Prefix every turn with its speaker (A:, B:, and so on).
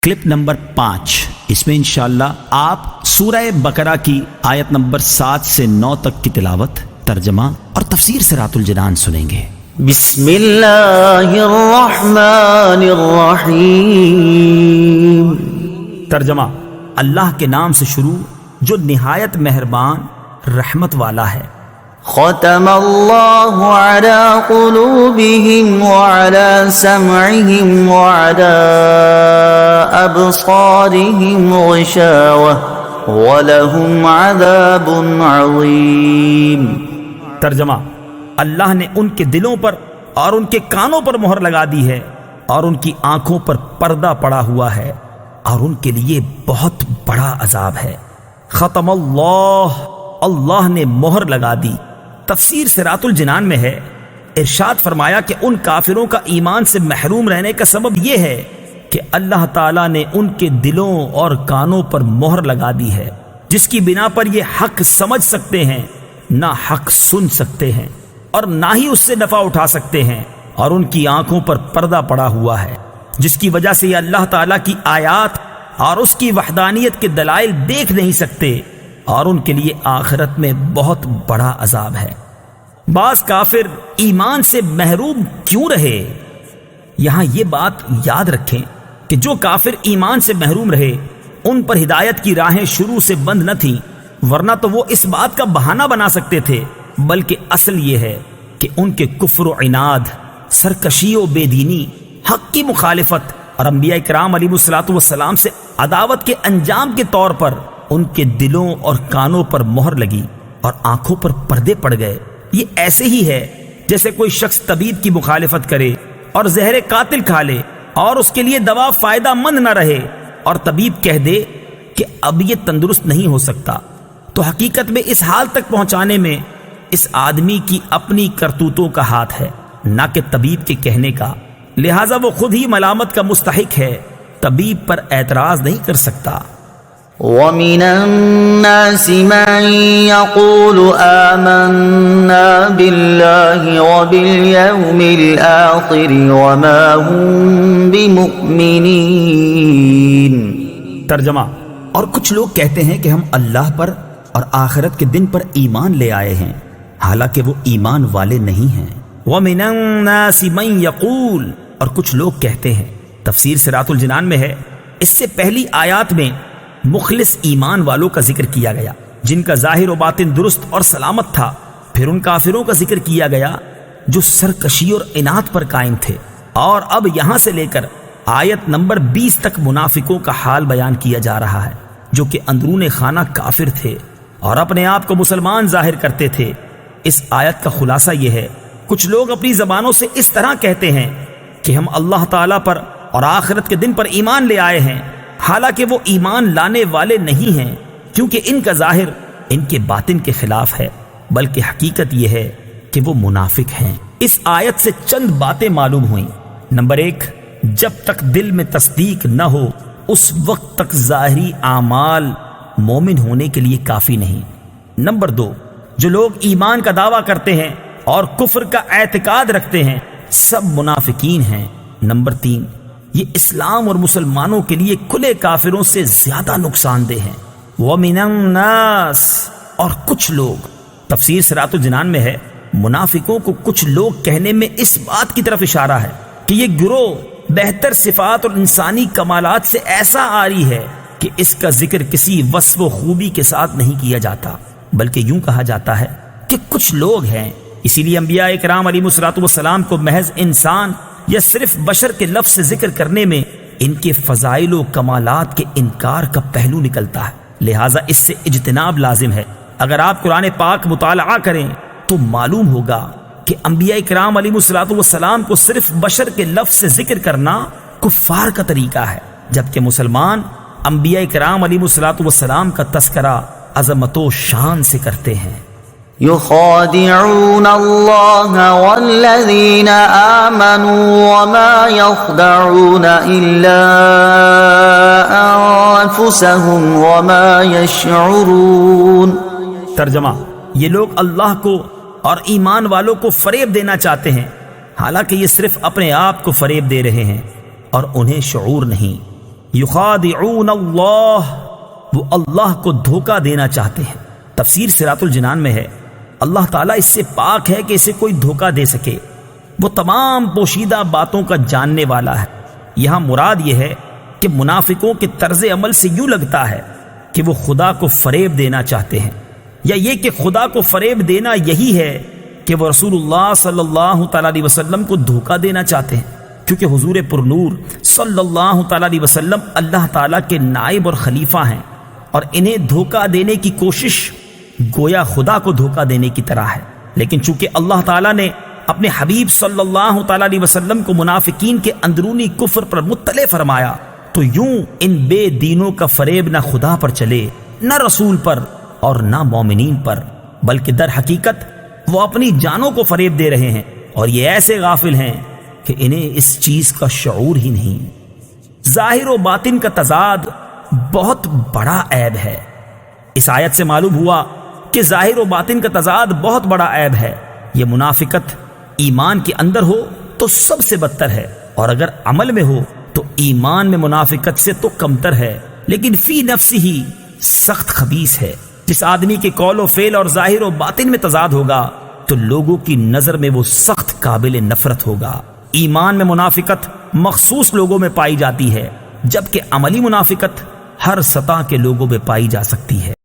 A: Clip number 5، اس میں انشاءاللہ آپ سورہ بقرہ کی آیت نمبر 7 سے 9 تک کی تلاوت، ترجمہ اور تفسیر صراط الجنان سنیں گے۔
B: بسم اللہ الرحمن الرحیم۔
A: ترجمہ: اللہ کے نام سے شروع جو نہایت مہربان رحمت والا ہے۔
B: ختم اللہ علی قلوبہم وعلی سمعہم وعلی ابصارہم غشاوہ ولہم عذاب عظیم۔
A: ترجمہ: اللہ نے ان کے دلوں پر اور ان کے کانوں پر مہر لگا دی ہے، اور ان کی آنکھوں پر پردہ پڑا ہوا ہے، اور ان کے لیے بہت بڑا عذاب ہے۔ ختم اللہ نے مہر لگا دی۔ تفسیر صراط الجنان میں ہے، ارشاد فرمایا کہ ان کافروں کا ایمان سے محروم رہنے کا سبب یہ ہے کہ اللہ تعالیٰ نے ان کے دلوں اور کانوں پر مہر لگا دی ہے، جس کی بنا پر یہ حق سمجھ سکتے ہیں، نہ حق سن سکتے ہیں، اور نہ ہی اس سے نفع اٹھا سکتے ہیں، اور ان کی آنکھوں پر پردہ پڑا ہوا ہے، جس کی وجہ سے یہ اللہ تعالیٰ کی آیات اور اس کی وحدانیت کے دلائل دیکھ نہیں سکتے، اور ان کے لیے آخرت میں بہت بڑا عذاب ہے۔ بعض کافر ایمان سے محروم کیوں رہے؟ یہاں یہ بات یاد رکھیں کہ جو کافر ایمان سے محروم رہے ان پر ہدایت کی راہیں شروع سے بند نہ تھیں، ورنہ تو وہ اس بات کا بہانہ بنا سکتے تھے، بلکہ اصل یہ ہے کہ ان کے کفر و عناد، سرکشی و بے دینی، حق کی مخالفت اور انبیاء کرام علیہ السلام سے عداوت کے انجام کے طور پر ان کے دلوں اور کانوں پر مہر لگی اور آنکھوں پر پردے پڑ گئے۔ یہ ایسے ہی ہے جیسے کوئی شخص طبیب کی مخالفت کرے اور زہر قاتل کھا لے اور اس کے لیے دوا فائدہ مند نہ رہے، اور طبیب کہہ دے کہ اب یہ تندرست نہیں ہو سکتا، تو حقیقت میں اس حال تک پہنچانے میں اس آدمی کی اپنی کرتوتوں کا ہاتھ ہے، نہ کہ طبیب کے کہنے کا، لہٰذا وہ خود ہی ملامت کا مستحق ہے، طبیب پر اعتراض نہیں کر سکتا۔
B: وَمِنَ النَّاسِ مَن يَقُولُ آمَنَّا بِاللَّهِ وَبِالْيَوْمِ الْآخِرِ وَمَا هُمْ بِمُؤْمِنِينَ۔
A: ترجمہ: اور کچھ لوگ کہتے ہیں کہ ہم اللہ پر اور آخرت کے دن پر ایمان لے آئے ہیں، حالانکہ وہ ایمان والے نہیں ہیں۔ وَمِنَ النَّاسِ مَن يَقُولُ، اور کچھ لوگ کہتے ہیں۔ تفسیر صراط الجنان میں ہے، اس سے پہلی آیات میں مخلص ایمان والوں کا ذکر کیا گیا جن کا ظاہر و باطن درست اور سلامت تھا، پھر ان کافروں کا ذکر کیا گیا جو سرکشی اور عناد پر قائم تھے، اور اب یہاں سے لے کر آیت نمبر 20 تک منافقوں کا حال بیان کیا جا رہا ہے، جو کہ اندرون خانہ کافر تھے اور اپنے آپ کو مسلمان ظاہر کرتے تھے۔ اس آیت کا خلاصہ یہ ہے، کچھ لوگ اپنی زبانوں سے اس طرح کہتے ہیں کہ ہم اللہ تعالیٰ پر اور آخرت کے دن پر ایمان لے آئے ہیں، حالانکہ وہ ایمان لانے والے نہیں ہیں، کیونکہ ان کا ظاہر ان کے باطن کے خلاف ہے، بلکہ حقیقت یہ ہے کہ وہ منافق ہیں۔ اس آیت سے چند باتیں معلوم ہوئیں۔ نمبر 1، جب تک دل میں تصدیق نہ ہو اس وقت تک ظاہری اعمال مومن ہونے کے لیے کافی نہیں۔ نمبر 2، جو لوگ ایمان کا دعویٰ کرتے ہیں اور کفر کا اعتقاد رکھتے ہیں سب منافقین ہیں۔ نمبر 3، یہ اسلام اور مسلمانوں کے لیے کھلے کافروں سے زیادہ نقصان دہ ہیں۔ وَمِنَ النَّاسِ، اور کچھ لوگ، تفسیر صراط الجنان میں ہے، منافقوں کو کچھ لوگ کہنے میں اس بات کی طرف اشارہ ہے کہ یہ گروہ بہتر صفات اور انسانی کمالات سے ایسا عاری ہے کہ اس کا ذکر کسی وصف و خوبی کے ساتھ نہیں کیا جاتا، بلکہ یوں کہا جاتا ہے کہ کچھ لوگ ہیں۔ اسی لیے انبیاء کرام علیہ السلام کو محض انسان یا صرف بشر کے لفظ سے ذکر کرنے میں ان کے فضائل و کمالات کے انکار کا پہلو نکلتا ہے، لہٰذا اس سے اجتناب لازم ہے۔ اگر آپ قرآن پاک مطالعہ کریں تو معلوم ہوگا کہ انبیاء کرام علیہ السلام کو صرف بشر کے لفظ سے ذکر کرنا کفار کا طریقہ ہے، جبکہ مسلمان انبیاء کرام علیہ السلام کا تذکرہ عظمت و شان سے کرتے ہیں۔
B: يخادعون اللہ والذین آمنوا وما يخدعون الا انفسهم وما يشعرون۔
A: ترجمہ: یہ لوگ اللہ کو اور ایمان والوں کو فریب دینا چاہتے ہیں، حالانکہ یہ صرف اپنے آپ کو فریب دے رہے ہیں اور انہیں شعور نہیں۔ یخادعون اللہ، وہ اللہ کو دھوکہ دینا چاہتے ہیں۔ تفسیر صراط الجنان میں ہے اللہ تعالیٰ اس سے پاک ہے کہ اسے کوئی دھوکہ دے سکے، وہ تمام پوشیدہ باتوں کا جاننے والا ہے۔ یہاں مراد یہ ہے کہ منافقوں کے طرز عمل سے یوں لگتا ہے کہ وہ خدا کو فریب دینا چاہتے ہیں، یا یہ کہ خدا کو فریب دینا یہی ہے کہ وہ رسول اللہ صلی اللہ تعالیٰ علیہ وسلم کو دھوکہ دینا چاہتے ہیں، کیونکہ حضور پرنور صلی اللہ تعالیٰ علیہ وسلم اللہ تعالیٰ کے نائب اور خلیفہ ہیں، اور انہیں دھوکہ دینے کی کوشش گویا خدا کو دھوکہ دینے کی طرح ہے۔ لیکن چونکہ اللہ تعالیٰ نے اپنے حبیب صلی اللہ تعالیٰ علیہ وسلم کو منافقین کے اندرونی کفر پر مطلع فرمایا، تو یوں ان بے دینوں کا فریب نہ خدا پر چلے، نہ رسول پر، اور نہ مومنین پر، بلکہ در حقیقت وہ اپنی جانوں کو فریب دے رہے ہیں، اور یہ ایسے غافل ہیں کہ انہیں اس چیز کا شعور ہی نہیں۔ ظاہر و باطن کا تضاد بہت بڑا عیب ہے۔ اس آیت سے معلوم ہوا کہ ظاہر و باطن کا تضاد بہت بڑا عیب ہے۔ یہ منافقت ایمان کے اندر ہو تو سب سے بدتر ہے، اور اگر عمل میں ہو تو ایمان میں منافقت سے تو کمتر ہے، لیکن فی نفس ہی سخت خبیث ہے۔ جس آدمی کے قول و فعل اور ظاہر و باطن میں تضاد ہوگا تو لوگوں کی نظر میں وہ سخت قابل نفرت ہوگا۔ ایمان میں منافقت مخصوص لوگوں میں پائی جاتی ہے، جبکہ عملی منافقت ہر سطح کے لوگوں میں پائی جا سکتی ہے۔